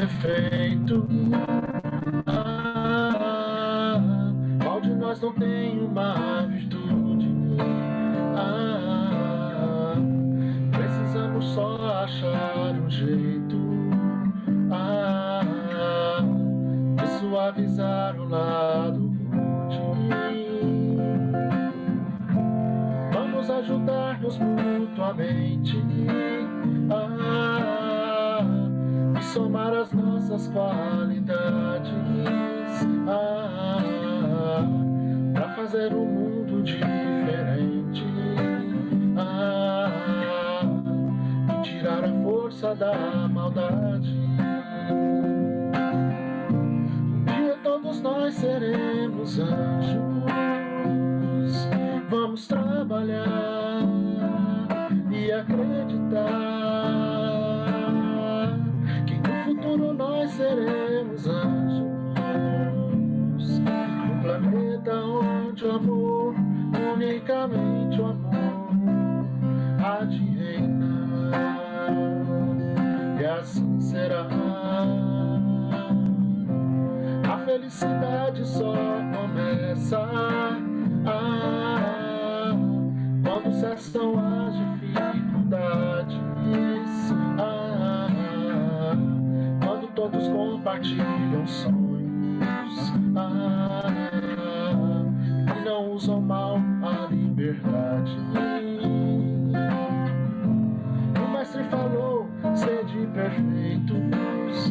defeito. Qual de nós não tem uma virtude? Precisamos só achar um jeito de suavizar o lado rude. Vamos ajudar-nos mutuamente e somar as nossas qualidades para fazer um mundo diferente e tirar a força da maldade. Um dia todos nós seremos anjos. Vamos trabalhar e acreditar que no futuro nós seremos anjos. Um planeta onde o amor, unicamente o amor, há de reinar. E assim será. A felicidade só começa quando cessam as dificuldades, quando todos compartilham sonhos e não usam mal a liberdade. O mestre falou: sede perfeitos,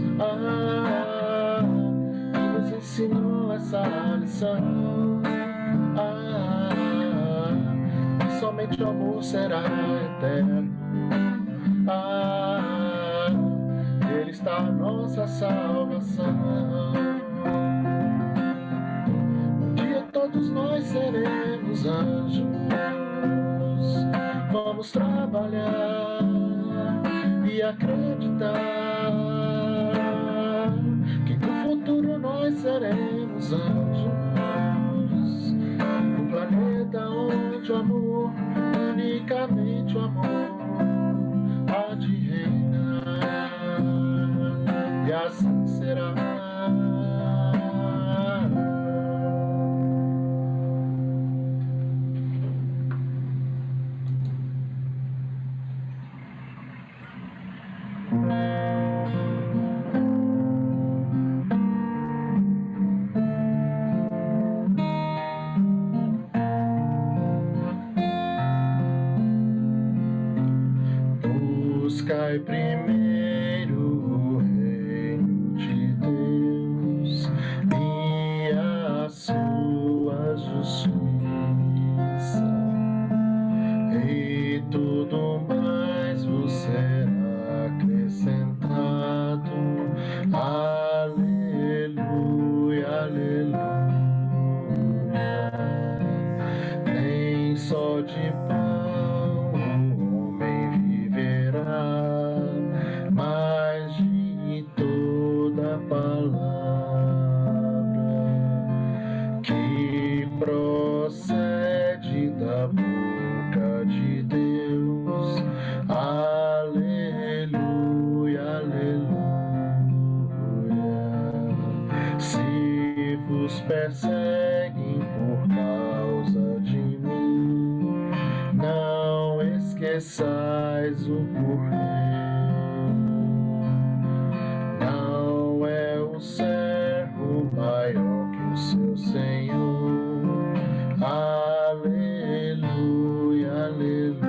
e nos ensinou essa lição. Somente o amor será eterno. Nele está a nossa salvação. Um dia todos nós seremos anjos. Vamos trabalhar e acreditar que no futuro nós seremos anjos. Um planeta onde o amor, unicamente o amor, há de reinar. E assim será. Buscai primeiro o reino de Deus e a sua justiça, e tudo mais vos será acrescentado. Aleluia, aleluia. Nem só de pão o homem viverá, mas de toda palavra que procede da boca de Deus. Aleluia, aleluia. Se vos perseguem por causa de mim, não esqueçais o porquê. Não é o servo maior que o seu Senhor. Aleluia, aleluia.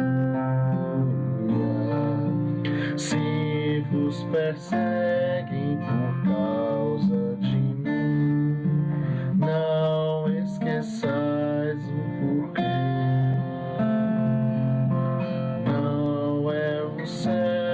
Se vos perseguem por causa de mim, não esqueçais o porquê. Não é o céu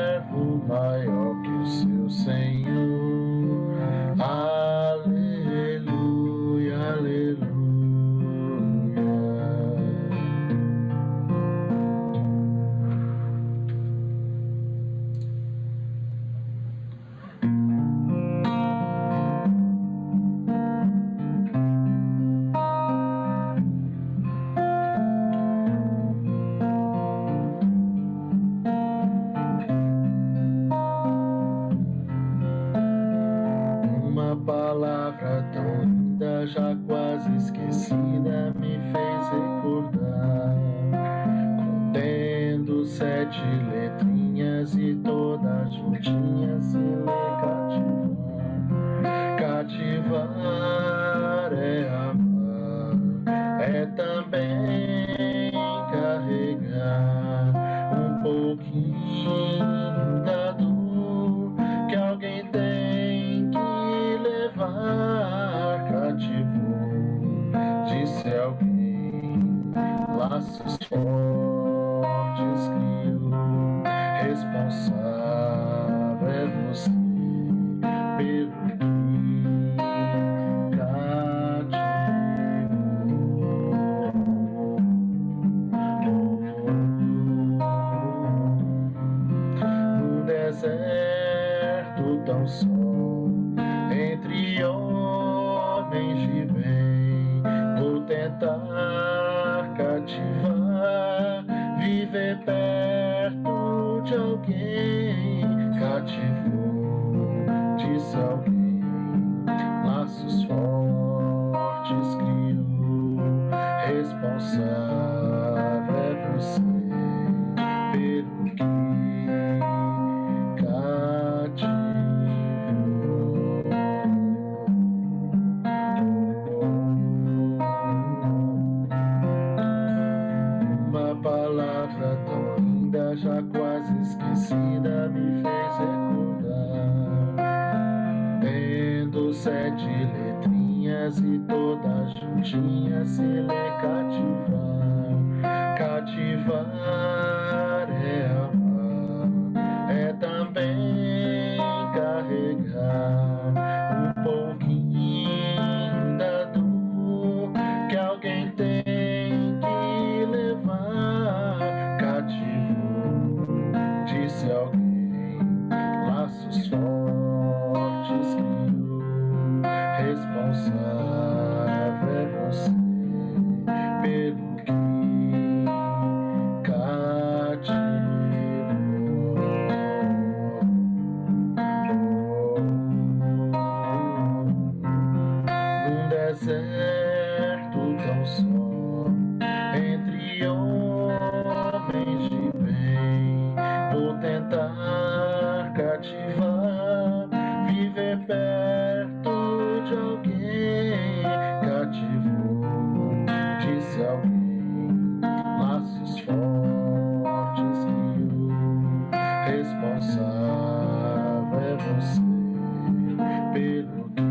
palavra tão linda, já quase esquecida, me fez recordar. Contendo 7 letrinhas e todas juntinhas se lê cativar. Cativar é amar, é também carregar um pouquinho da dor que alguém tem que levar. Cativou, disse alguém, laços fortes criou. Responsável é você pelo que cativou. No deserto tão só, entre homens de bem, vou tentar cativar, viver perto de alguém. Cativou, disse alguém, laços fortes criou. Responsável é você pelo que cativou. Uma palavra tão linda, já quase esquecida, me fez recordar. Tendo 7 letrinhas e todas juntinhas se lê cativar. Cativar é amar, é também carregar um pouquinho da dor que alguém tem que levar. Cativou, disse alguém, laços fortes criou. Responsável é você pelo que num deserto tão só, entre homens de bem, vou tentar cativar, viver perto de alguém. Cativou, disse alguém, laços fortes criou. Responsável é você pelo que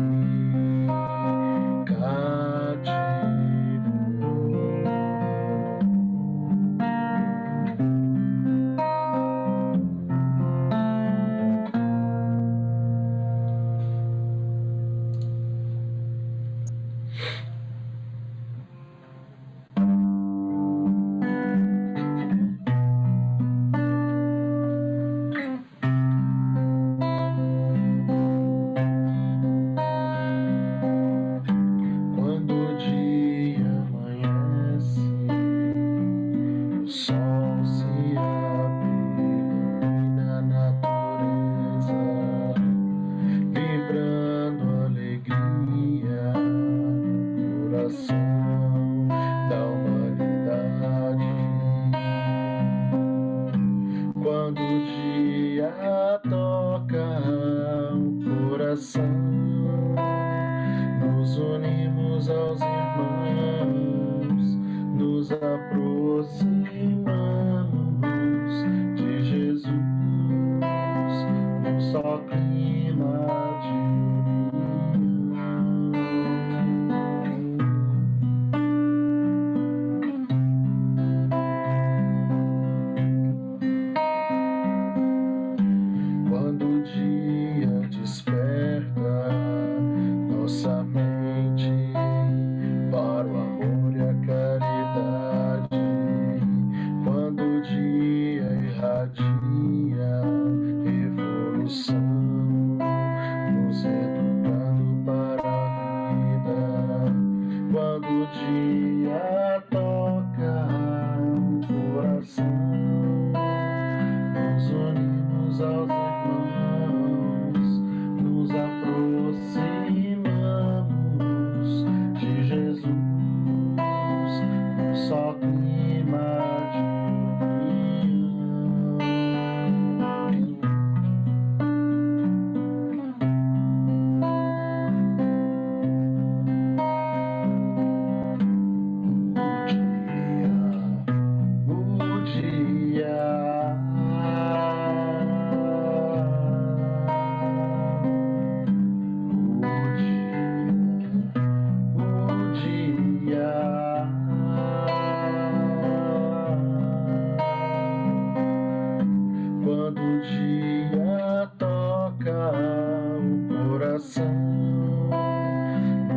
da humanidade. Quando o dia toca o coração, nos unimos aos irmãos, nos aproximamos de Jesus, num só clima de quando o dia desperta oração,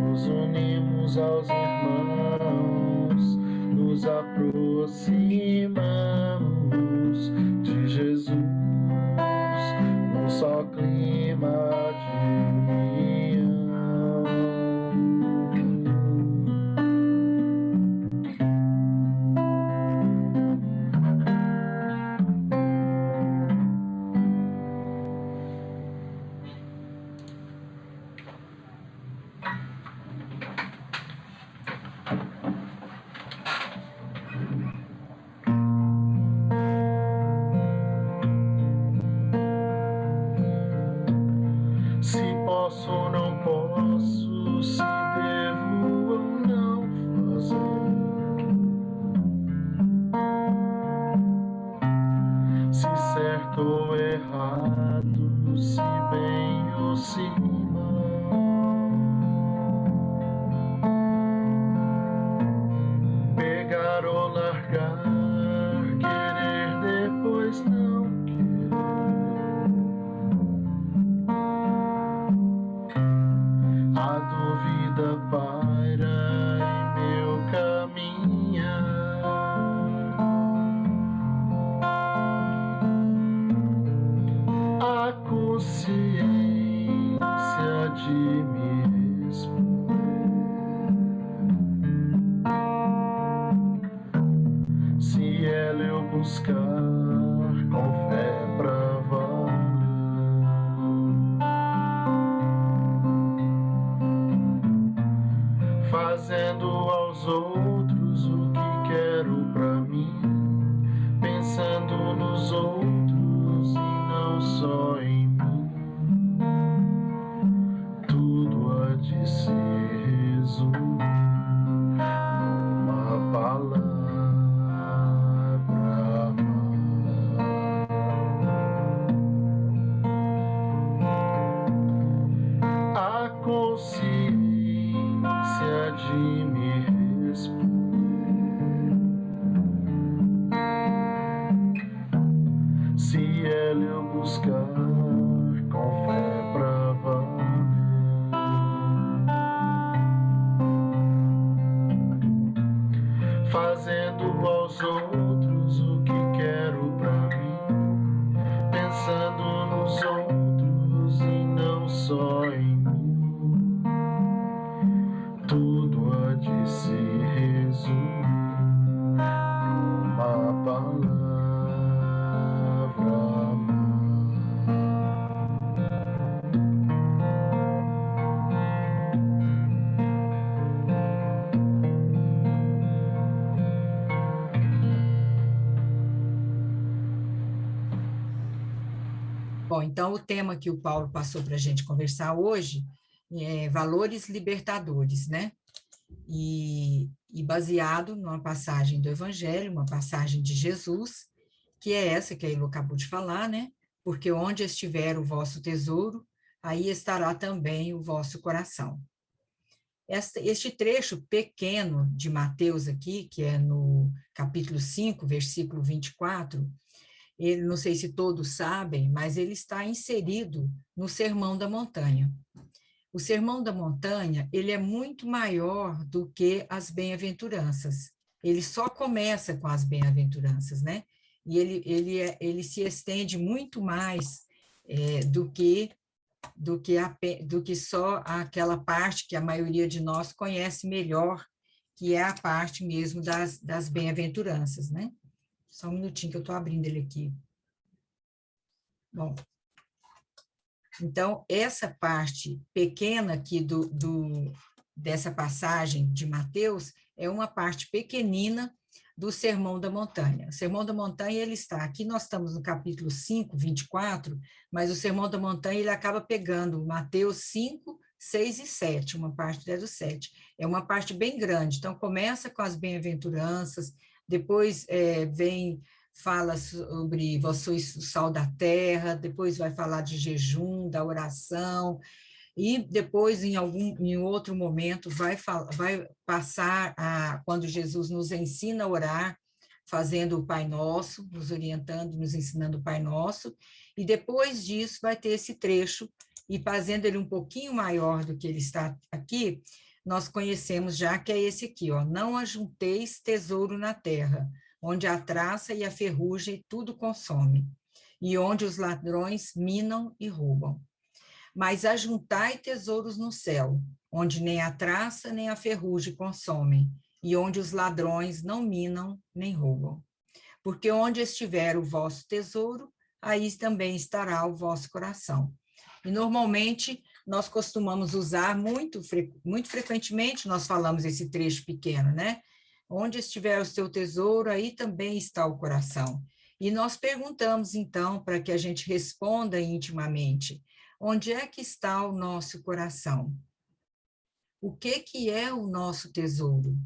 nos unimos aos irmãos, nos aproximamos de Jesus, num só clima de união. Se posso ou não posso, se devo ou não fazer, se certo ou errado, se bem ou se mal, pegar ou largar, querer depois não querer. A dúvida paira em meu caminhar. A consciência de me responder se ela eu buscar com fé pra valer. Fazendo aos outros o que quero pra mim, pensando nos outros e não só em mim. Tudo há de se resumir numa palavra: amar. A consciência de me responder se ela eu buscar com fé pra valer. Fazendo aos outros o que quero pra mim, pensando nos outros e não só em mim. Tudo há de se resumir numa palavra: Bom, então o tema que o Paulo passou para a gente conversar hoje é valores libertadores, né? E baseado numa passagem do Evangelho, uma passagem de Jesus, que é essa que a Elo acabou de falar, né? Porque onde estiver o vosso tesouro, aí estará também o vosso coração. Este trecho pequeno de Mateus aqui, que é no capítulo 5, versículo 24, ele, não sei se todos sabem, mas ele está inserido no Sermão da Montanha. O Sermão da Montanha, ele é muito maior do que as bem-aventuranças. Ele só começa com as bem-aventuranças, né? E ele se estende muito mais do que só aquela parte que a maioria de nós conhece melhor, que é a parte mesmo das bem-aventuranças, né? Só um minutinho que eu estou abrindo ele aqui. Bom, então, essa parte pequena aqui dessa passagem de Mateus é uma parte pequenina do Sermão da Montanha. O Sermão da Montanha, ele está aqui, nós estamos no capítulo 5, 24, mas o Sermão da Montanha, ele acaba pegando Mateus 5, 6 e 7, uma parte do 7. É uma parte bem grande, então começa com as bem-aventuranças, depois fala sobre vós sois o sal da terra, depois vai falar de jejum, da oração, e depois, em outro momento, vai passar quando Jesus nos ensina a orar, fazendo o Pai Nosso, nos orientando, nos ensinando o Pai Nosso, e depois disso vai ter esse trecho e fazendo ele um pouquinho maior do que ele está aqui, nós conhecemos já que é esse aqui, ó, não ajunteis tesouro na terra, onde a traça e a ferrugem tudo consome, e onde os ladrões minam e roubam. Mas ajuntai tesouros no céu, onde nem a traça nem a ferrugem consomem, e onde os ladrões não minam nem roubam. Porque onde estiver o vosso tesouro, aí também estará o vosso coração. E normalmente nós costumamos usar muito frequentemente, nós falamos esse trecho pequeno, né? Onde estiver o seu tesouro, aí também está o coração. E nós perguntamos, então, para que a gente responda intimamente, onde é que está o nosso coração? O que é o nosso tesouro?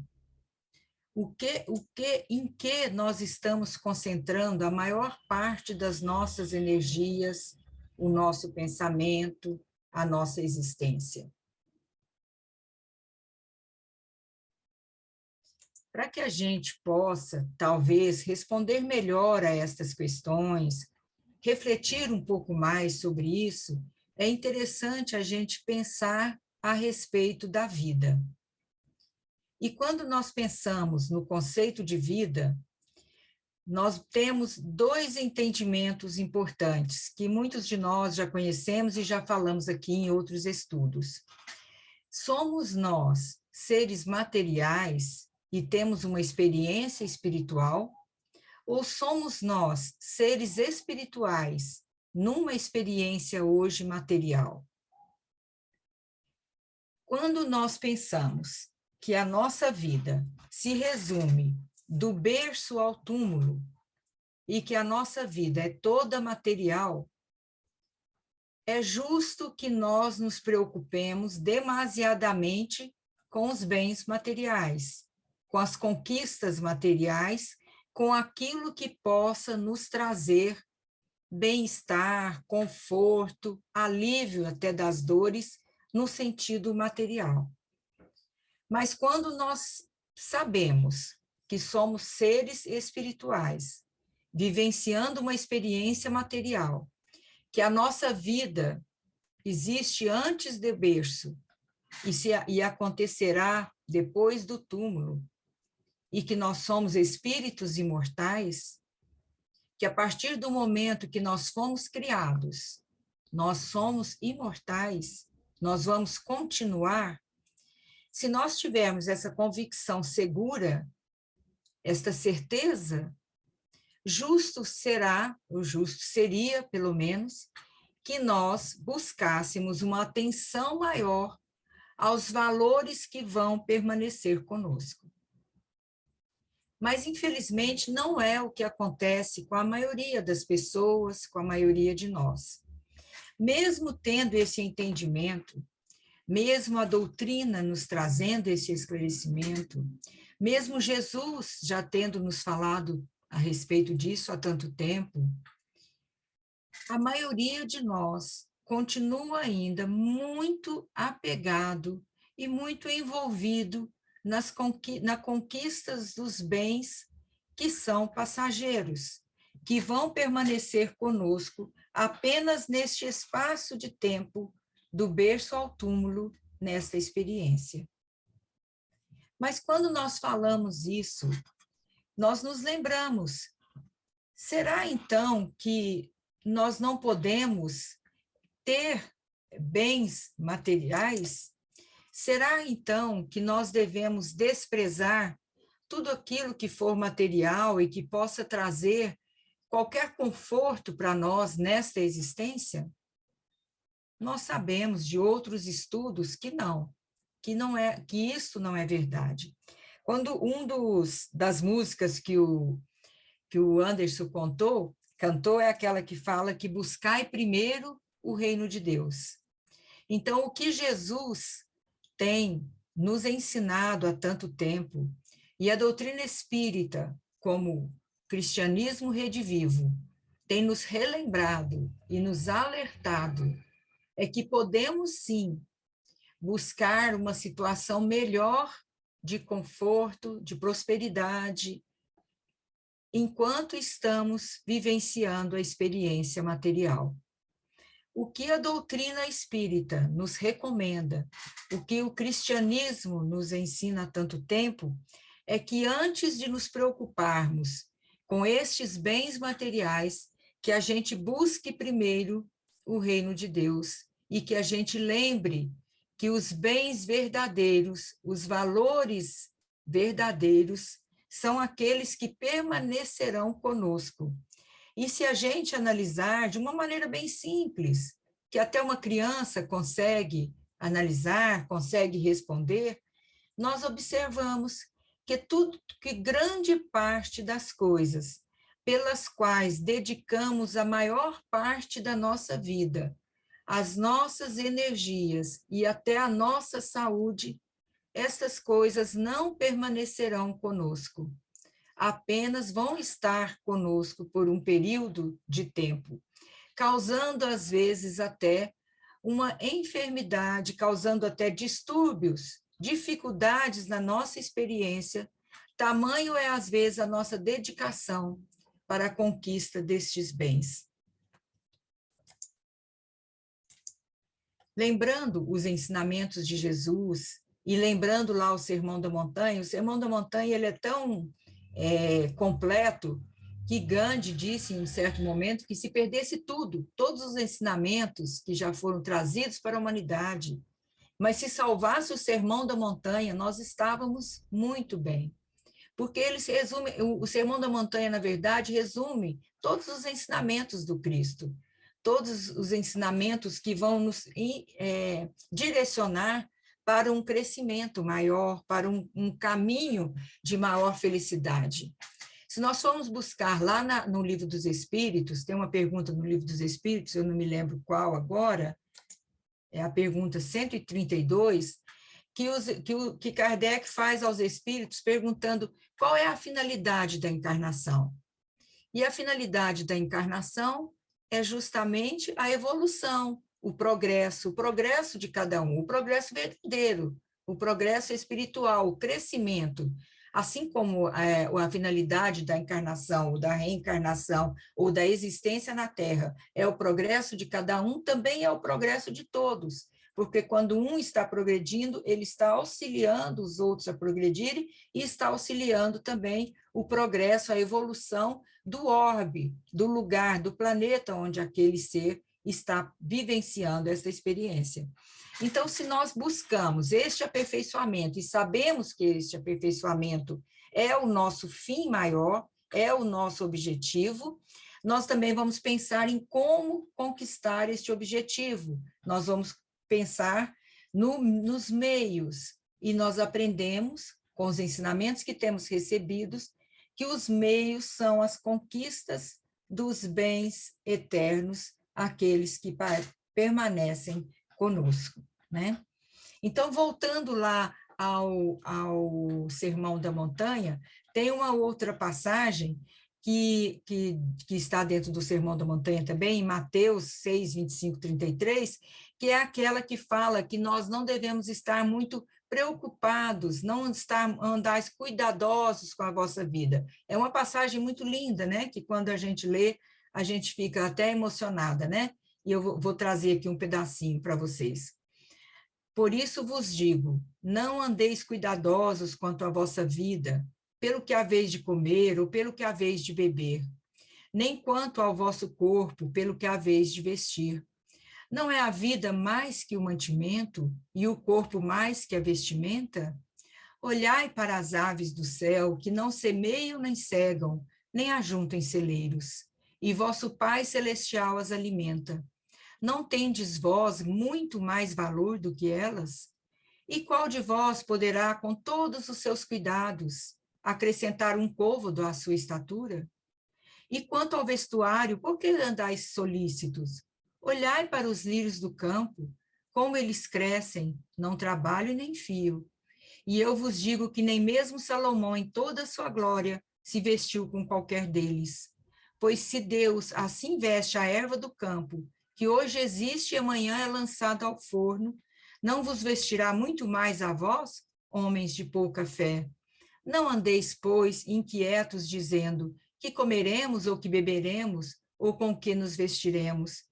Em que nós estamos concentrando a maior parte das nossas energias, o nosso pensamento, a nossa existência? Para que a gente possa, talvez, responder melhor a estas questões, refletir um pouco mais sobre isso, é interessante a gente pensar a respeito da vida. E quando nós pensamos no conceito de vida, nós temos dois entendimentos importantes, que muitos de nós já conhecemos e já falamos aqui em outros estudos. Somos nós seres materiais e temos uma experiência espiritual, ou somos nós seres espirituais numa experiência hoje material? Quando nós pensamos que a nossa vida se resume do berço ao túmulo e que a nossa vida é toda material, é justo que nós nos preocupemos demasiadamente com os bens materiais, com as conquistas materiais, com aquilo que possa nos trazer bem-estar, conforto, alívio até das dores, no sentido material. Mas quando nós sabemos que somos seres espirituais, vivenciando uma experiência material, que a nossa vida existe antes do berço e acontecerá depois do túmulo, e que nós somos espíritos imortais, que a partir do momento que nós fomos criados, nós somos imortais, nós vamos continuar. Se nós tivermos essa convicção segura, esta certeza, justo seria, pelo menos, que nós buscássemos uma atenção maior aos valores que vão permanecer conosco. Mas, infelizmente, não é o que acontece com a maioria das pessoas, com a maioria de nós. Mesmo tendo esse entendimento, mesmo a doutrina nos trazendo esse esclarecimento, mesmo Jesus já tendo nos falado a respeito disso há tanto tempo, a maioria de nós continua ainda muito apegado e muito envolvido na conquistas dos bens que são passageiros, que vão permanecer conosco apenas neste espaço de tempo do berço ao túmulo nesta experiência. Mas quando nós falamos isso, nós nos lembramos, será então que nós não podemos ter bens materiais? Será então que nós devemos desprezar tudo aquilo que for material e que possa trazer qualquer conforto para nós nesta existência? Nós sabemos de outros estudos que isso não é verdade. Quando das músicas que o Anderson cantou é aquela que fala que buscai primeiro o reino de Deus. Então, o que Jesus tem nos ensinado há tanto tempo, e a doutrina espírita, como cristianismo redivivo, tem nos relembrado e nos alertado, é que podemos sim buscar uma situação melhor de conforto, de prosperidade, enquanto estamos vivenciando a experiência material. O que a doutrina espírita nos recomenda, o que o cristianismo nos ensina há tanto tempo, é que antes de nos preocuparmos com estes bens materiais, que a gente busque primeiro o reino de Deus e que a gente lembre que os bens verdadeiros, os valores verdadeiros, são aqueles que permanecerão conosco. E se a gente analisar de uma maneira bem simples, que até uma criança consegue analisar, consegue responder, nós observamos que grande parte das coisas pelas quais dedicamos a maior parte da nossa vida, as nossas energias e até a nossa saúde, essas coisas não permanecerão conosco. Apenas vão estar conosco por um período de tempo, causando às vezes até uma enfermidade, causando até distúrbios, dificuldades na nossa experiência. Tamanho é às vezes a nossa dedicação para a conquista destes bens. Lembrando os ensinamentos de Jesus e lembrando lá o Sermão da Montanha ele é tão completo que Gandhi disse em um certo momento que se perdesse tudo, todos os ensinamentos que já foram trazidos para a humanidade, mas se salvasse o Sermão da Montanha, nós estávamos muito bem. Porque ele se resume, o Sermão da Montanha, na verdade, resume todos os ensinamentos do Cristo, todos os ensinamentos que vão nos direcionar para um crescimento maior, para um caminho de maior felicidade. Se nós formos buscar lá no Livro dos Espíritos, tem uma pergunta no Livro dos Espíritos, eu não me lembro qual agora, é a pergunta 132, que Kardec faz aos espíritos perguntando qual é a finalidade da encarnação. E a finalidade da encarnação é justamente a evolução, o progresso de cada um, o progresso verdadeiro, o progresso espiritual, o crescimento. Assim como a finalidade da encarnação, ou da reencarnação, ou da existência na Terra é o progresso de cada um, também é o progresso de todos. Porque quando um está progredindo, ele está auxiliando os outros a progredirem e está auxiliando também o progresso, a evolução do orbe, do lugar, do planeta onde aquele ser está vivenciando essa experiência. Então, se nós buscamos este aperfeiçoamento e sabemos que este aperfeiçoamento é o nosso fim maior, é o nosso objetivo, nós também vamos pensar em como conquistar este objetivo. Nós vamos pensar nos meios, e nós aprendemos, com os ensinamentos que temos recebidos, que os meios são as conquistas dos bens eternos, aqueles que permanecem conosco, né? Então, voltando lá ao Sermão da Montanha, tem uma outra passagem que está dentro do Sermão da Montanha também, em Mateus 6, 25, 33, que é aquela que fala que nós não devemos estar muito preocupados, não andar cuidadosos com a vossa vida. É uma passagem muito linda, né? Que quando a gente lê, a gente fica até emocionada, né? E eu vou trazer aqui um pedacinho para vocês. Por isso vos digo, não andeis cuidadosos quanto à vossa vida, pelo que haveis de comer ou pelo que haveis de beber, nem quanto ao vosso corpo, pelo que haveis de vestir. Não é a vida mais que o mantimento e o corpo mais que a vestimenta? Olhai para as aves do céu, que não semeiam nem cegam, nem ajuntam em celeiros, e vosso Pai Celestial as alimenta. Não tendes vós muito mais valor do que elas? E qual de vós poderá, com todos os seus cuidados, acrescentar um côvado à sua estatura? E quanto ao vestuário, por que andais solícitos? Olhai para os lírios do campo, como eles crescem, não trabalham nem fio. E eu vos digo que nem mesmo Salomão, em toda a sua glória, se vestiu com qualquer deles. Pois se Deus assim veste a erva do campo, que hoje existe e amanhã é lançada ao forno, não vos vestirá muito mais a vós, homens de pouca fé? Não andeis, pois, inquietos, dizendo, que comeremos ou que beberemos, ou com que nos vestiremos?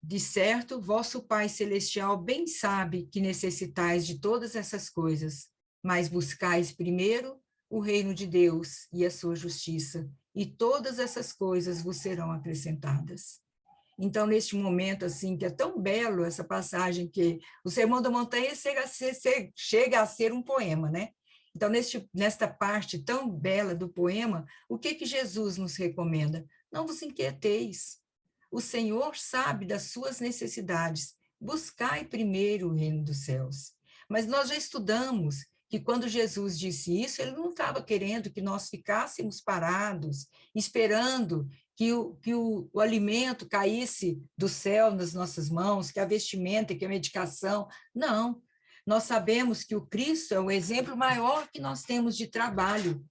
de certo, vosso Pai Celestial bem sabe que necessitais de todas essas coisas, mas buscais primeiro o reino de Deus e a sua justiça, e todas essas coisas vos serão acrescentadas. Então, neste momento, assim, que é tão belo essa passagem, que o Sermão da Montanha chega a ser um poema, né? Então, nesta parte tão bela do poema, o que Jesus nos recomenda? Não vos inquieteis. O Senhor sabe das suas necessidades. Buscai primeiro o reino dos céus. Mas nós já estudamos que quando Jesus disse isso, ele não estava querendo que nós ficássemos parados, esperando que o alimento caísse do céu nas nossas mãos, que a vestimenta, que a medicação. Não. Nós sabemos que o Cristo é o exemplo maior que nós temos de trabalho.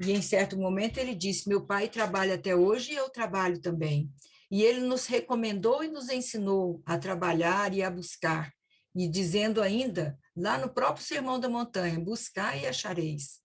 E em certo momento ele disse: meu pai trabalha até hoje e eu trabalho também. E ele nos recomendou e nos ensinou a trabalhar e a buscar. E dizendo ainda, lá no próprio Sermão da Montanha, buscai e achareis.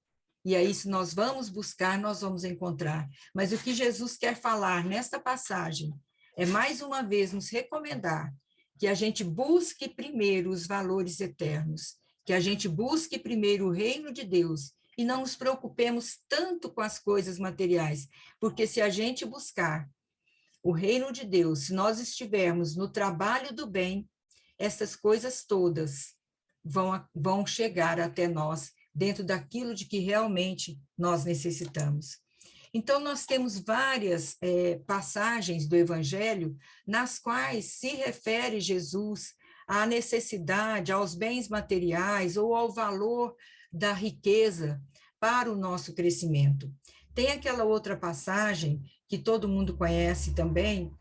E aí, se nós vamos buscar, nós vamos encontrar. Mas o que Jesus quer falar nesta passagem é, mais uma vez, nos recomendar que a gente busque primeiro os valores eternos, que a gente busque primeiro o reino de Deus e não nos preocupemos tanto com as coisas materiais, porque se a gente buscar o reino de Deus, se nós estivermos no trabalho do bem, essas coisas todas vão chegar até nós, dentro daquilo de que realmente nós necessitamos. Então, nós temos várias passagens do Evangelho nas quais se refere Jesus à necessidade, aos bens materiais ou ao valor da riqueza para o nosso crescimento. Tem aquela outra passagem que todo mundo conhece também,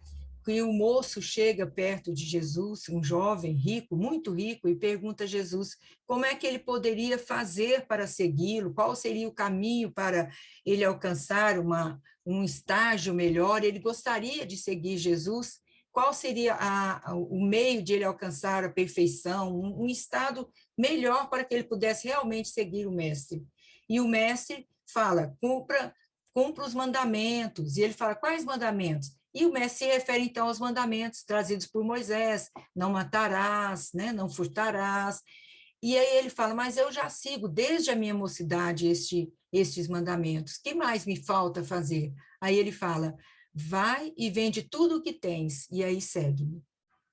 que o moço chega perto de Jesus, um jovem rico, muito rico, e pergunta a Jesus como é que ele poderia fazer para segui-lo, qual seria o caminho para ele alcançar um estágio melhor, ele gostaria de seguir Jesus, qual seria o meio de ele alcançar a perfeição, um estado melhor para que ele pudesse realmente seguir o mestre. E o mestre fala, cumpra os mandamentos, e ele fala, quais mandamentos? E o mestre se refere, então, aos mandamentos trazidos por Moisés, não matarás, né? Não furtarás. E aí ele fala, mas eu já sigo desde a minha mocidade estes mandamentos, que mais me falta fazer? Aí ele fala, vai e vende tudo o que tens, e aí segue-me.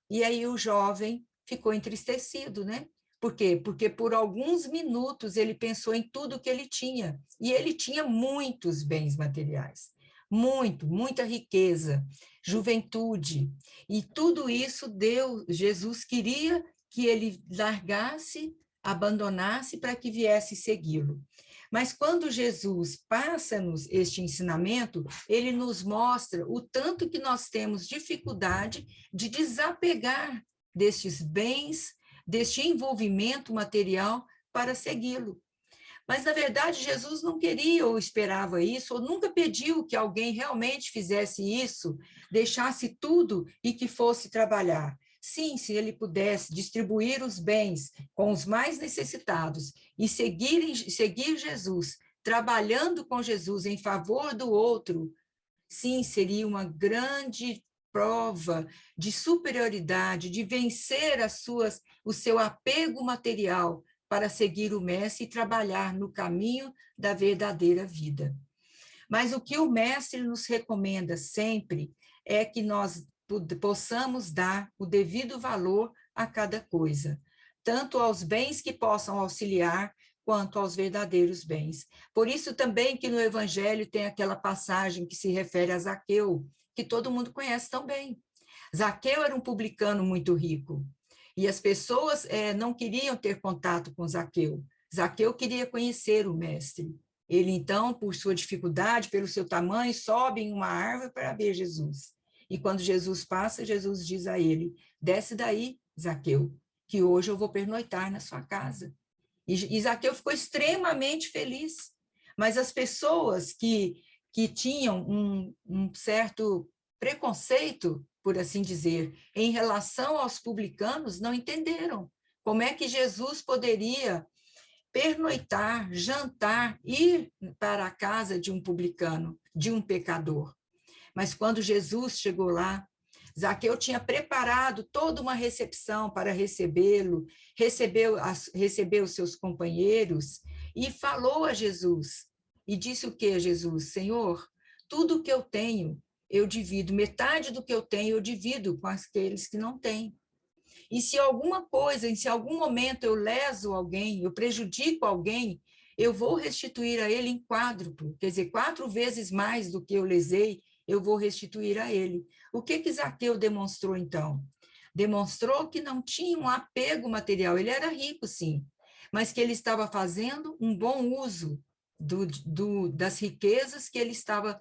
E aí o jovem ficou entristecido, né? Por quê? Porque por alguns minutos ele pensou em tudo que ele tinha, e ele tinha muitos bens materiais. Muita riqueza, juventude, e tudo isso Jesus queria que ele largasse, abandonasse para que viesse segui-lo. Mas quando Jesus passa-nos este ensinamento, ele nos mostra o tanto que nós temos dificuldade de desapegar destes bens, deste envolvimento material para segui-lo. Mas, na verdade, Jesus não queria ou esperava isso, ou nunca pediu que alguém realmente fizesse isso, deixasse tudo e que fosse trabalhar. Sim, se ele pudesse distribuir os bens com os mais necessitados e seguir Jesus, trabalhando com Jesus em favor do outro, sim, seria uma grande prova de superioridade, de vencer o seu apego material, para seguir o mestre e trabalhar no caminho da verdadeira vida. Mas o que o mestre nos recomenda sempre é que nós possamos dar o devido valor a cada coisa, tanto aos bens que possam auxiliar, quanto aos verdadeiros bens. Por isso também que no Evangelho tem aquela passagem que se refere a Zaqueu, que todo mundo conhece tão bem. Zaqueu era um publicano muito rico, e as pessoas não queriam ter contato com Zaqueu. Zaqueu queria conhecer o mestre. Ele, então, por sua dificuldade, pelo seu tamanho, sobe em uma árvore para ver Jesus. E quando Jesus passa, Jesus diz a ele, desce daí, Zaqueu, que hoje eu vou pernoitar na sua casa. E Zaqueu ficou extremamente feliz. Mas as pessoas que tinham um certo preconceito, por assim dizer, em relação aos publicanos, não entenderam como é que Jesus poderia pernoitar, jantar, ir para a casa de um publicano, de um pecador. Mas quando Jesus chegou lá, Zaqueu tinha preparado toda uma recepção para recebê-lo, recebeu os seus companheiros e falou a Jesus. E disse o que a Jesus? Senhor, tudo o que eu tenho, eu divido. Metade do que eu tenho, eu divido com aqueles que não têm. E se alguma coisa, se em algum momento eu leso alguém, eu prejudico alguém, eu vou restituir a ele em quádruplo, quer dizer, 4 vezes mais do que eu lesei, eu vou restituir a ele. O que Zaqueu demonstrou, então? Demonstrou que não tinha um apego material, ele era rico, sim, mas que ele estava fazendo um bom uso das riquezas que ele estava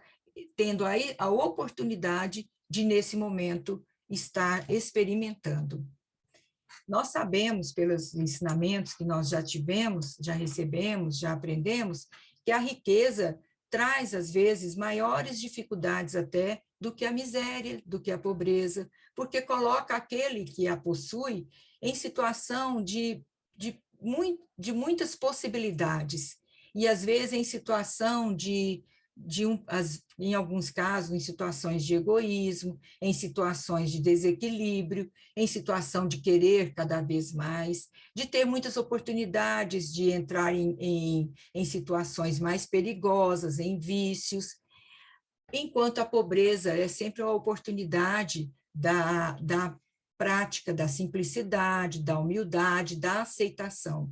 tendo aí a oportunidade de, nesse momento, estar experimentando. Nós sabemos, pelos ensinamentos que nós já tivemos, já recebemos, já aprendemos, que a riqueza traz, às vezes, maiores dificuldades até do que a miséria, do que a pobreza, porque coloca aquele que a possui em situação de muitas possibilidades, e, às vezes, em situação em alguns casos, em situações de egoísmo, em situações de desequilíbrio, em situação de querer cada vez mais, de ter muitas oportunidades de entrar em situações mais perigosas, em vícios, enquanto a pobreza é sempre a oportunidade da prática da simplicidade, da humildade, da aceitação.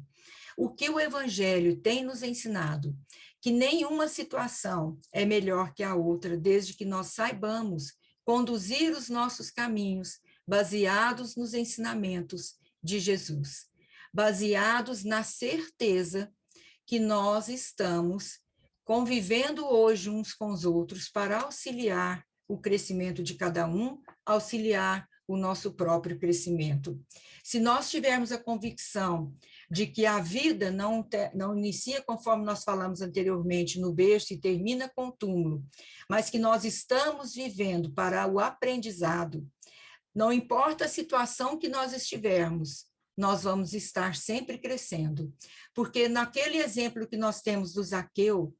O que o Evangelho tem nos ensinado? Que nenhuma situação é melhor que a outra, desde que nós saibamos conduzir os nossos caminhos baseados nos ensinamentos de Jesus, baseados na certeza que nós estamos convivendo hoje uns com os outros para auxiliar o crescimento de cada um, auxiliar o nosso próprio crescimento. Se nós tivermos a convicção de que a vida não inicia, conforme nós falamos anteriormente, no berço e termina com o túmulo, mas que nós estamos vivendo para o aprendizado, não importa a situação que nós estivermos, nós vamos estar sempre crescendo. Porque naquele exemplo que nós temos do Zaqueu,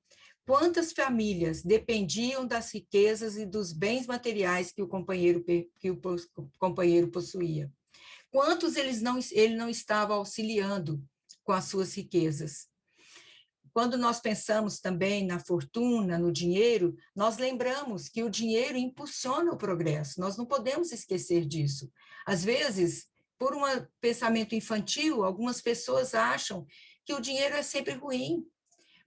quantas famílias dependiam das riquezas e dos bens materiais que o companheiro possuía? Quantos ele não estava auxiliando com as suas riquezas? Quando nós pensamos também na fortuna, no dinheiro, nós lembramos que o dinheiro impulsiona o progresso, nós não podemos esquecer disso. Às vezes, por um pensamento infantil, algumas pessoas acham que o dinheiro é sempre ruim,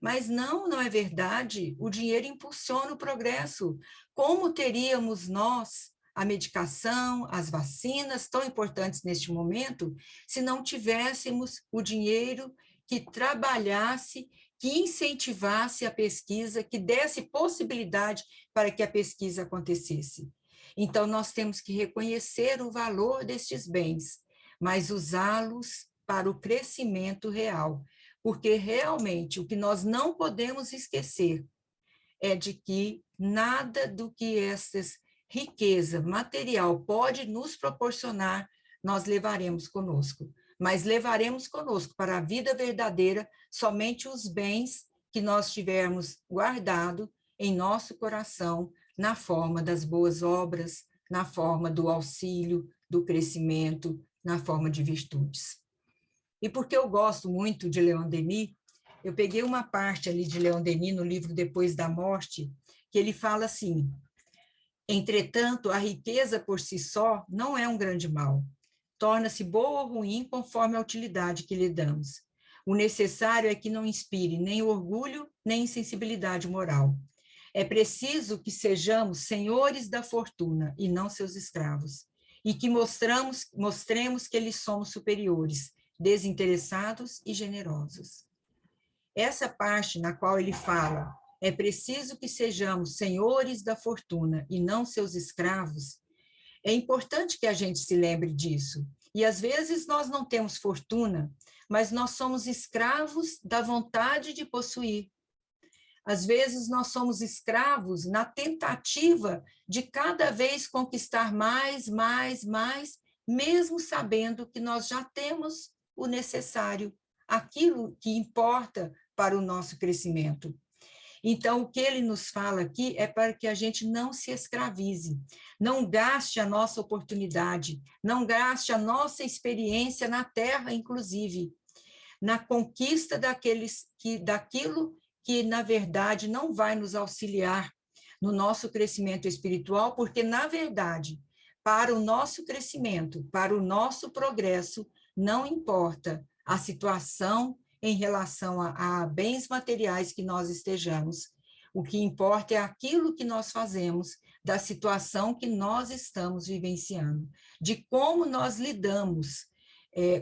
mas não é verdade. O dinheiro impulsiona o progresso. Como teríamos nós a medicação, as vacinas, tão importantes neste momento, se não tivéssemos o dinheiro que trabalhasse, que incentivasse a pesquisa, que desse possibilidade para que a pesquisa acontecesse? Então, nós temos que reconhecer o valor destes bens, mas usá-los para o crescimento real, porque realmente o que nós não podemos esquecer é de que nada do que essas riqueza material pode nos proporcionar, nós levaremos conosco. Mas levaremos conosco para a vida verdadeira somente os bens que nós tivermos guardado em nosso coração, na forma das boas obras, na forma do auxílio, do crescimento, na forma de virtudes. E porque eu gosto muito de Leon Denis, eu peguei uma parte ali de Leon Denis no livro Depois da Morte, que ele fala assim: entretanto, a riqueza por si só não é um grande mal. Torna-se boa ou ruim conforme a utilidade que lhe damos. O necessário é que não inspire nem orgulho, nem insensibilidade moral. É preciso que sejamos senhores da fortuna e não seus escravos, e que mostremos que lhes somos superiores, desinteressados e generosos. Essa parte na qual ele fala, é preciso que sejamos senhores da fortuna e não seus escravos, é importante que a gente se lembre disso. E às vezes nós não temos fortuna, mas nós somos escravos da vontade de possuir. Às vezes nós somos escravos na tentativa de cada vez conquistar mais, mesmo sabendo que nós já temos o necessário, aquilo que importa para o nosso crescimento. Então, o que ele nos fala aqui é para que a gente não se escravize, não gaste a nossa oportunidade, não gaste a nossa experiência na Terra, inclusive, na conquista daquilo que, na verdade, não vai nos auxiliar no nosso crescimento espiritual, porque, na verdade, para o nosso crescimento, para o nosso progresso, não importa a situação em relação a bens materiais que nós estejamos. O que importa é aquilo que nós fazemos, da situação que nós estamos vivenciando, de como nós lidamos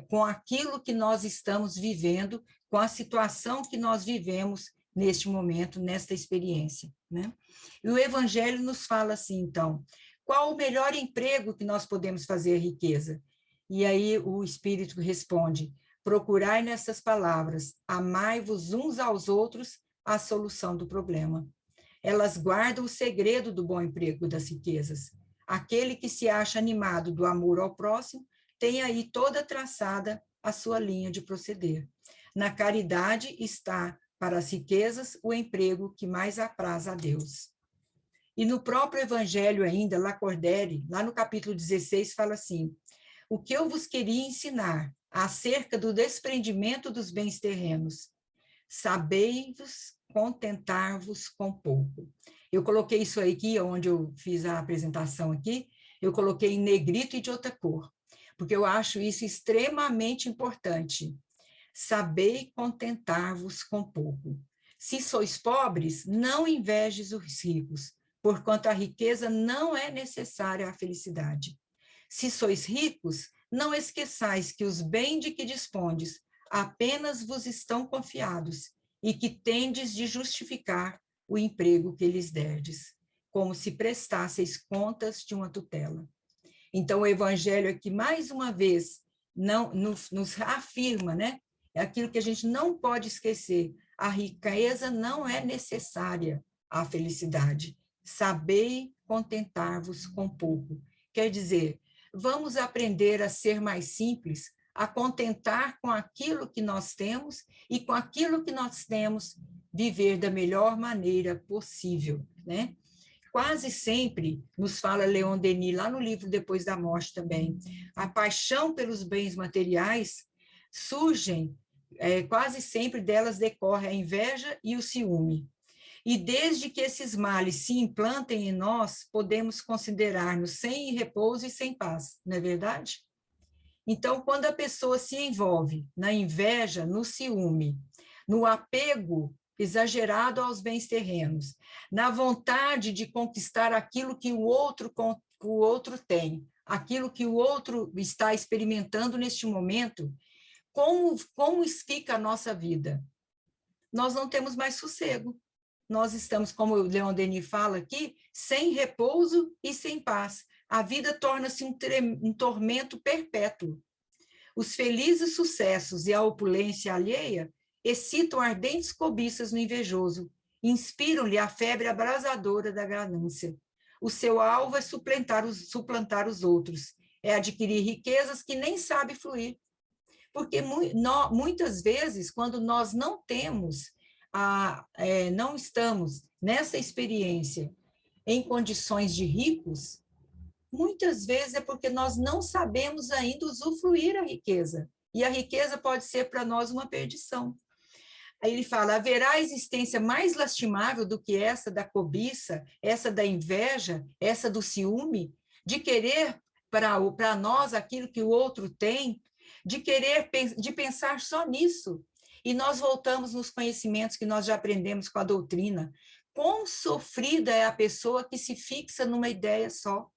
com aquilo que nós estamos vivendo, com a situação que nós vivemos neste momento, nesta experiência, né? E o Evangelho nos fala assim, então, qual o melhor emprego que nós podemos fazer a riqueza? E aí o Espírito responde, procurai nessas palavras, amai-vos uns aos outros, a solução do problema. Elas guardam o segredo do bom emprego das riquezas. Aquele que se acha animado do amor ao próximo, tem aí toda traçada a sua linha de proceder. Na caridade está, para as riquezas, o emprego que mais apraz a Deus. E no próprio Evangelho ainda, Lacordaire, lá no capítulo 16, fala assim, o que eu vos queria ensinar acerca do desprendimento dos bens terrenos, sabei-vos contentar-vos com pouco. Eu coloquei isso aqui, onde eu fiz a apresentação aqui, eu coloquei em negrito e de outra cor, porque eu acho isso extremamente importante. Sabei contentar-vos com pouco. Se sois pobres, não invejes os ricos, porquanto a riqueza não é necessária à felicidade. Se sois ricos, não esqueçais que os bens de que dispondes apenas vos estão confiados e que tendes de justificar o emprego que lhes derdes, como se prestasseis contas de uma tutela. Então, o Evangelho aqui, mais uma vez, não, nos afirma, né? É aquilo que a gente não pode esquecer. A riqueza não é necessária à felicidade. Sabei contentar-vos com pouco. Quer dizer, vamos aprender a ser mais simples, a contentar com aquilo que nós temos e com aquilo que nós temos, viver da melhor maneira possível, né? Quase sempre, nos fala Leon Denis, lá no livro Depois da Morte também, a paixão pelos bens materiais surgem, quase sempre delas decorre a inveja e o ciúme. E desde que esses males se implantem em nós, podemos considerar-nos sem repouso e sem paz, não é verdade? Então, quando a pessoa se envolve na inveja, no ciúme, no apego exagerado aos bens terrenos, na vontade de conquistar aquilo que o outro tem, aquilo que o outro está experimentando neste momento, como fica a nossa vida? Nós não temos mais sossego. Nós estamos, como o Leon Denis fala aqui, sem repouso e sem paz. A vida torna-se um tormento perpétuo. Os felizes sucessos e a opulência alheia excitam ardentes cobiças no invejoso, inspiram-lhe a febre abrasadora da ganância. O seu alvo é suplantar os outros, é adquirir riquezas que nem sabe fluir. Porque muitas vezes, quando nós não temos, não estamos nessa experiência em condições de ricos, muitas vezes é porque nós não sabemos ainda usufruir a riqueza. E a riqueza pode ser para nós uma perdição. Aí ele fala, haverá existência mais lastimável do que essa da cobiça, essa da inveja, essa do ciúme, de querer para nós aquilo que o outro tem, de pensar só nisso. E nós voltamos nos conhecimentos que nós já aprendemos com a doutrina. Quão sofrida é a pessoa que se fixa numa ideia só.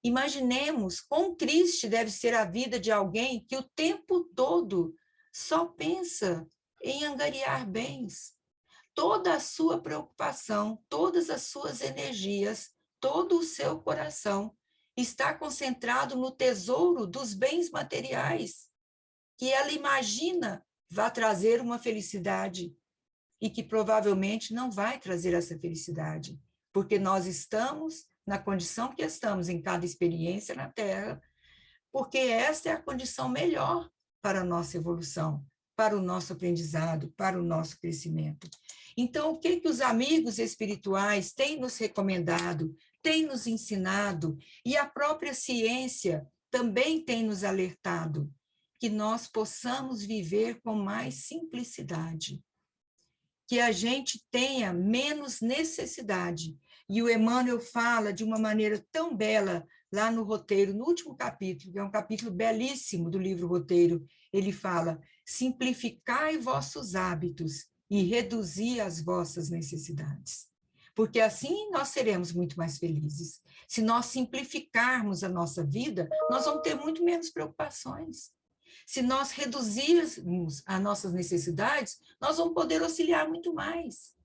Imaginemos quão triste deve ser a vida de alguém que o tempo todo só pensa em angariar bens. Toda a sua preocupação, todas as suas energias, todo o seu coração está concentrado no tesouro dos bens materiais, que ela imagina vai trazer uma felicidade e que provavelmente não vai trazer essa felicidade, porque nós estamos na condição que estamos em cada experiência na Terra, porque esta é a condição melhor para a nossa evolução. para o nosso aprendizado, para o nosso crescimento. Então, o que os amigos espirituais têm nos recomendado, têm nos ensinado, e a própria ciência também tem nos alertado, que nós possamos viver com mais simplicidade, que a gente tenha menos necessidade. E o Emmanuel fala de uma maneira tão bela, lá no roteiro, no último capítulo, que é um capítulo belíssimo do livro Roteiro, ele fala: simplificai vossos hábitos e reduzi as vossas necessidades. Porque assim nós seremos muito mais felizes. Se nós simplificarmos a nossa vida, nós vamos ter muito menos preocupações. Se nós reduzirmos as nossas necessidades, nós vamos poder auxiliar muito mais.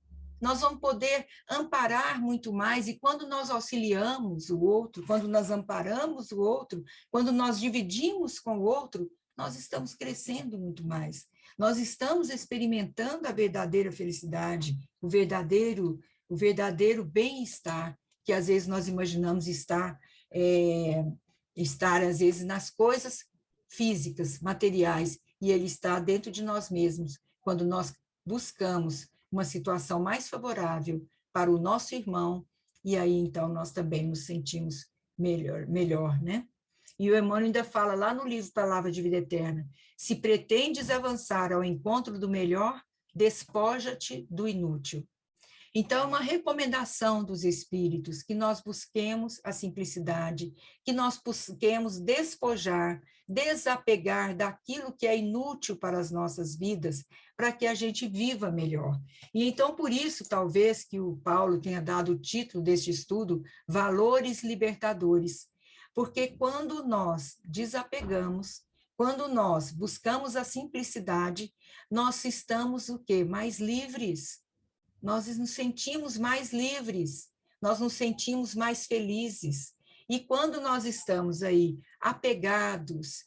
Nós vamos poder amparar muito mais, e quando nós auxiliamos o outro, quando nós amparamos o outro, quando nós dividimos com o outro, nós estamos crescendo muito mais. Nós estamos experimentando a verdadeira felicidade, o verdadeiro bem-estar, que às vezes nós imaginamos estar às vezes nas coisas físicas, materiais, e ele está dentro de nós mesmos, quando nós buscamos uma situação mais favorável para o nosso irmão, e aí então nós também nos sentimos melhor, né? E o Emmanuel ainda fala lá no livro Palavra de Vida Eterna: se pretendes avançar ao encontro do melhor, despoja-te do inútil. Então, é uma recomendação dos espíritos que nós busquemos a simplicidade, que nós busquemos despojar, desapegar daquilo que é inútil para as nossas vidas, para que a gente viva melhor. E então, por isso, talvez, que o Paulo tenha dado o título deste estudo, Valores Libertadores, porque quando nós desapegamos, quando nós buscamos a simplicidade, nós estamos o quê? Mais livres. Nós nos sentimos mais livres, nós nos sentimos mais felizes. E quando nós estamos aí apegados,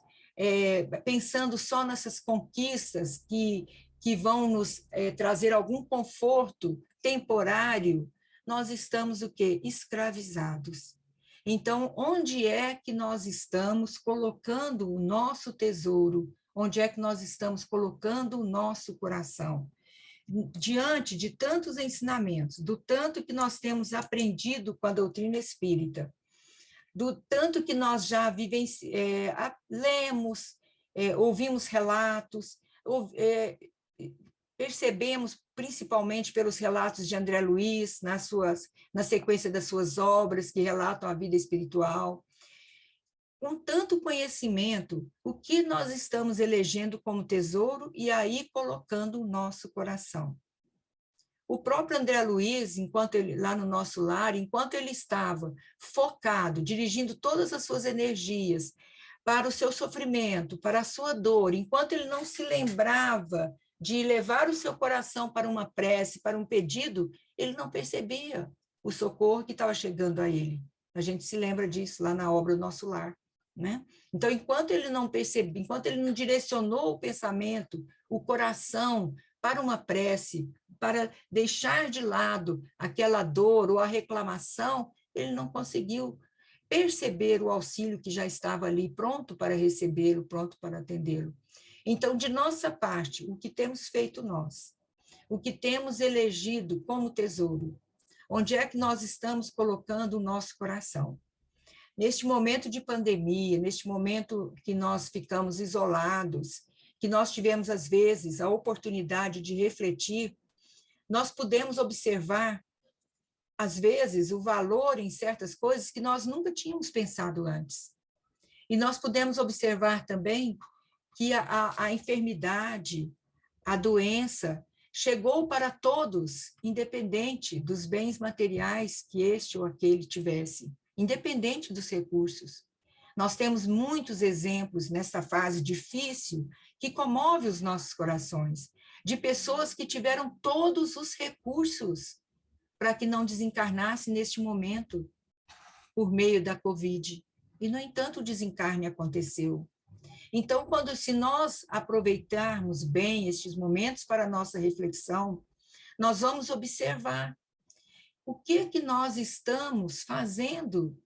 pensando só nessas conquistas que vão nos trazer algum conforto temporário, nós estamos o quê? Escravizados. Então, onde é que nós estamos colocando o nosso tesouro? Onde é que nós estamos colocando o nosso coração? Diante de tantos ensinamentos, do tanto que nós temos aprendido com a doutrina espírita, do tanto que nós já lemos, ouvimos relatos, percebemos, principalmente pelos relatos de André Luiz, na sequência das suas obras que relatam a vida espiritual. Com tanto conhecimento, o que nós estamos elegendo como tesouro e aí colocando o nosso coração? O próprio André Luiz, lá no nosso lar, enquanto ele estava focado, dirigindo todas as suas energias para o seu sofrimento, para a sua dor, enquanto ele não se lembrava de levar o seu coração para uma prece, para um pedido, ele não percebia o socorro que estava chegando a ele. A gente se lembra disso lá na obra do Nosso Lar, né? Então, enquanto ele não percebia, enquanto ele não direcionou o pensamento, o coração para uma prece, para deixar de lado aquela dor ou a reclamação, ele não conseguiu perceber o auxílio que já estava ali pronto para recebê-lo, pronto para atendê-lo. Então, de nossa parte, o que temos feito nós? O que temos elegido como tesouro? Onde é que nós estamos colocando o nosso coração? Neste momento de pandemia, neste momento que nós ficamos isolados, que nós tivemos, às vezes, a oportunidade de refletir, nós pudemos observar, às vezes, o valor em certas coisas que nós nunca tínhamos pensado antes. E nós pudemos observar também que a enfermidade, a doença, chegou para todos, independente dos bens materiais que este ou aquele tivesse, independente dos recursos. Nós temos muitos exemplos nessa fase difícil que comove os nossos corações, de pessoas que tiveram todos os recursos para que não desencarnasse neste momento por meio da Covid. E, no entanto, o desencarne aconteceu. Então, se nós aproveitarmos bem estes momentos para a nossa reflexão, nós vamos observar o que nós estamos fazendo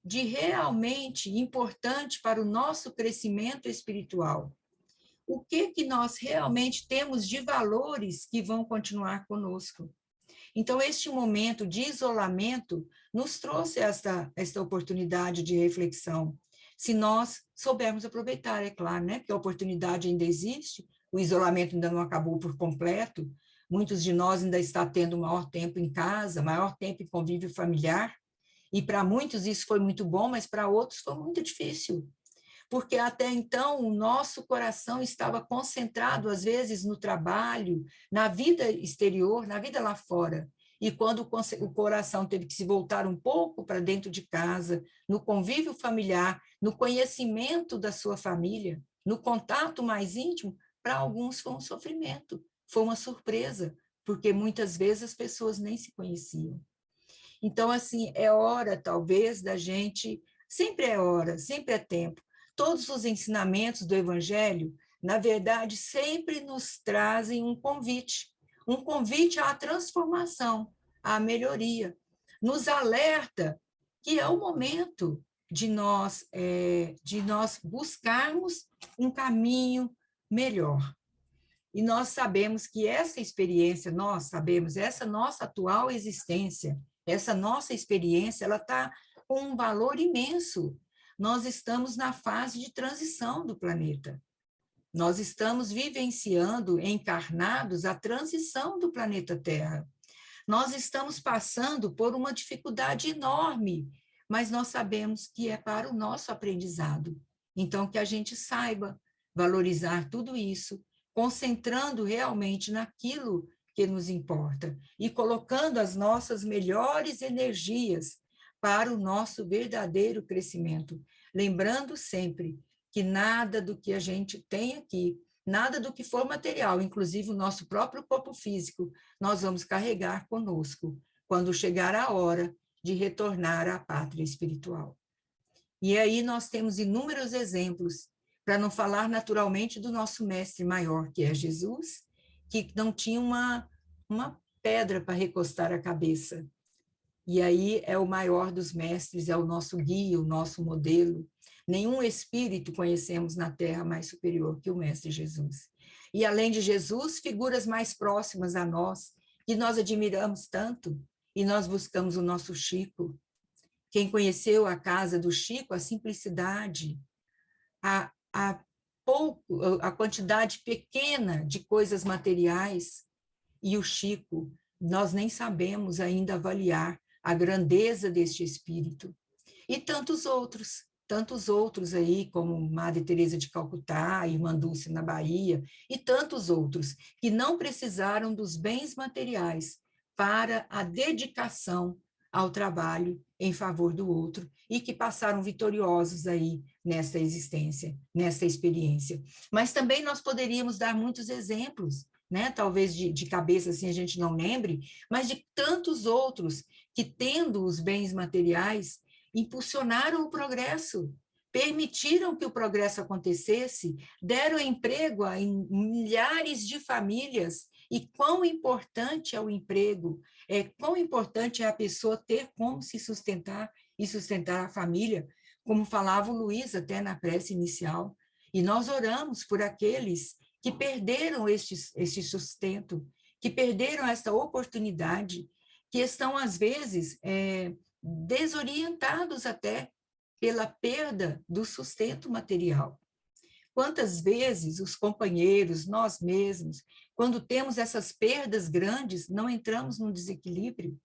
de realmente importante para o nosso crescimento espiritual. o que nós realmente temos de valores que vão continuar conosco. Então, este momento de isolamento nos trouxe esta oportunidade de reflexão, se nós soubermos aproveitar, é claro, né? Porque a oportunidade ainda existe, o isolamento ainda não acabou por completo, muitos de nós ainda estão tendo maior tempo em casa, maior tempo em convívio familiar, e para muitos isso foi muito bom, mas para outros foi muito difícil, porque até então o nosso coração estava concentrado, às vezes, no trabalho, na vida exterior, na vida lá fora. E quando o coração teve que se voltar um pouco para dentro de casa, no convívio familiar, no conhecimento da sua família, no contato mais íntimo, para alguns foi um sofrimento, foi uma surpresa, porque muitas vezes as pessoas nem se conheciam. Então, assim, é hora, talvez, da gente, sempre é hora, sempre é tempo. Todos os ensinamentos do Evangelho, na verdade, sempre nos trazem um convite à transformação, à melhoria. Nos alerta que é o momento de nós buscarmos um caminho melhor. E nós sabemos que essa experiência, essa nossa atual existência, essa nossa experiência, ela está com um valor imenso. Nós estamos na fase de transição do planeta. Nós estamos vivenciando, encarnados, a transição do planeta Terra. Nós estamos passando por uma dificuldade enorme, mas nós sabemos que é para o nosso aprendizado. Então, que a gente saiba valorizar tudo isso, concentrando realmente naquilo que nos importa e colocando as nossas melhores energias para o nosso verdadeiro crescimento. Lembrando sempre que nada do que a gente tem aqui, nada do que for material, inclusive o nosso próprio corpo físico, nós vamos carregar conosco quando chegar a hora de retornar à pátria espiritual. E aí nós temos inúmeros exemplos, para não falar naturalmente do nosso mestre maior, que é Jesus, que não tinha uma pedra para recostar a cabeça. E aí é o maior dos mestres, é o nosso guia, o nosso modelo. Nenhum espírito conhecemos na Terra mais superior que o Mestre Jesus. E além de Jesus, figuras mais próximas a nós, que nós admiramos tanto, e nós buscamos o nosso Chico. Quem conheceu a casa do Chico, a simplicidade, a quantidade pequena de coisas materiais, e o Chico, nós nem sabemos ainda avaliar a grandeza deste espírito. E tantos outros aí, como Madre Teresa de Calcutá, Irmã Dulce na Bahia, e tantos outros, que não precisaram dos bens materiais para a dedicação ao trabalho em favor do outro, e que passaram vitoriosos aí nessa existência, nessa experiência. Mas também nós poderíamos dar muitos exemplos, né? Talvez de cabeça assim a gente não lembre, mas de tantos outros que, tendo os bens materiais, impulsionaram o progresso, permitiram que o progresso acontecesse, deram emprego a milhares de famílias. E quão importante é o emprego, quão importante é a pessoa ter como se sustentar e sustentar a família, como falava o Luiz até na prece inicial. E nós oramos por aqueles que perderam este sustento, que perderam esta oportunidade, que estão, às vezes, desorientados até pela perda do sustento material. Quantas vezes os companheiros, nós mesmos, quando temos essas perdas grandes, não entramos num desequilíbrio?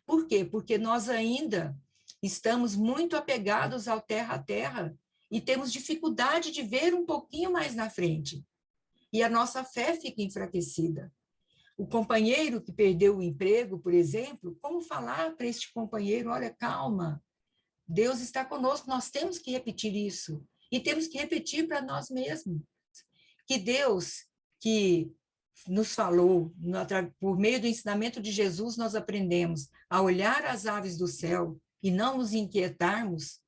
Por quê? Porque nós ainda estamos muito apegados ao terra a terra e temos dificuldade de ver um pouquinho mais na frente. E a nossa fé fica enfraquecida. O companheiro que perdeu o emprego, por exemplo, como falar para este companheiro, olha, calma, Deus está conosco, nós temos que repetir isso. E temos que repetir para nós mesmos. Que Deus, que nos falou, por meio do ensinamento de Jesus, nós aprendemos a olhar as aves do céu e não nos inquietarmos,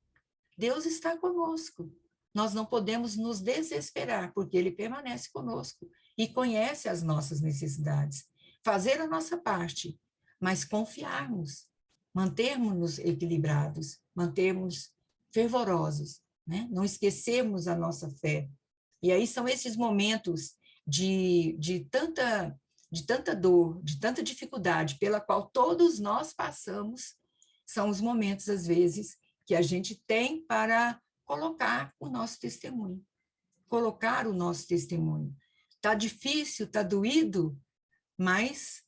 Deus está conosco. Nós não podemos nos desesperar, porque Ele permanece conosco e conhece as nossas necessidades. Fazer a nossa parte, mas confiarmos, mantermos-nos equilibrados, mantermos fervorosos, né? Não esquecermos a nossa fé, E aí são esses momentos de tanta dor, de tanta dificuldade pela qual todos nós passamos, são os momentos, às vezes, que a gente tem para colocar o nosso testemunho. Colocar o nosso testemunho. Está difícil, está doído, mas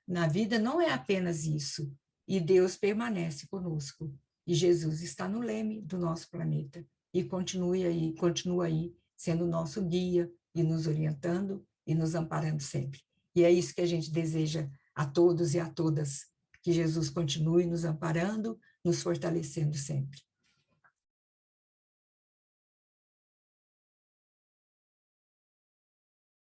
na vida não é apenas isso. E Deus permanece conosco. E Jesus está no leme do nosso planeta. E continua aí, sendo o nosso guia e nos orientando e nos amparando sempre. E é isso que a gente deseja a todos e a todas, que Jesus continue nos amparando, nos fortalecendo sempre.